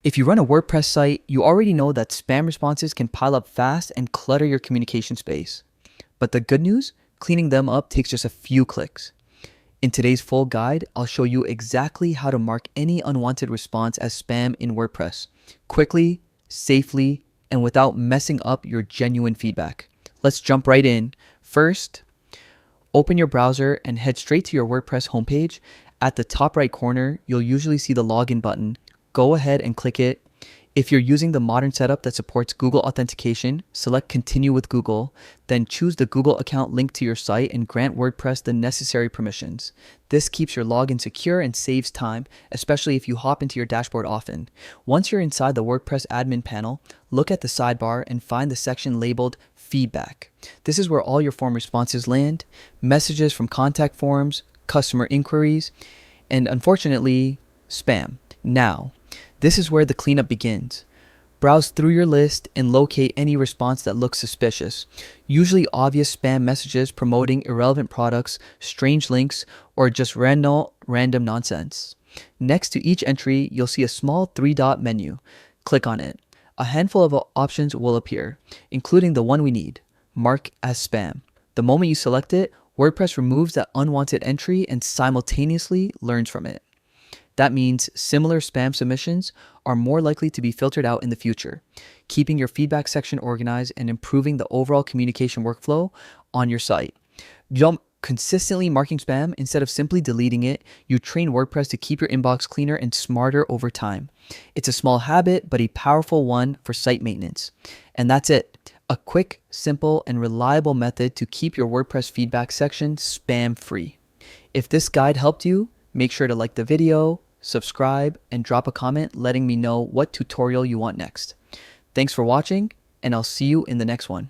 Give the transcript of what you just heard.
If you run a WordPress site, you already know that spam responses can pile up fast and clutter your communication space. But the good news, cleaning them up takes just a few clicks. In today's full guide, I'll show you exactly how to mark any unwanted response as spam in WordPress, quickly, safely, and without messing up your genuine feedback. Let's jump right in. First, open your browser and head straight to your WordPress homepage. At the top right corner, you'll usually see the login button. Go ahead and click it. If you're using the modern setup that supports Google authentication, select Continue with Google, then choose the Google account linked to your site and grant WordPress the necessary permissions. This keeps your login secure and saves time, especially if you hop into your dashboard often. Once you're inside the WordPress admin panel, look at the sidebar and find the section labeled Feedback. This is where all your form responses land, messages from contact forms, customer inquiries, and unfortunately, spam. Now, this is where the cleanup begins. Browse through your list and locate any response that looks suspicious. Usually obvious spam messages promoting irrelevant products, strange links, or just random nonsense. Next to each entry, you'll see a small three-dot menu. Click on it. A handful of options will appear, including the one we need, Mark as Spam. The moment you select it, WordPress removes that unwanted entry and simultaneously learns from it. That means similar spam submissions are more likely to be filtered out in the future, keeping your feedback section organized and improving the overall communication workflow on your site. Consistently marking spam instead of simply deleting it, you train WordPress to keep your inbox cleaner and smarter over time. It's a small habit, but a powerful one for site maintenance. And that's it. A quick, simple, and reliable method to keep your WordPress feedback section spam-free. If this guide helped you, make sure to like the video, subscribe, and drop a comment letting me know what tutorial you want next. Thanks for watching, and I'll see you in the next one.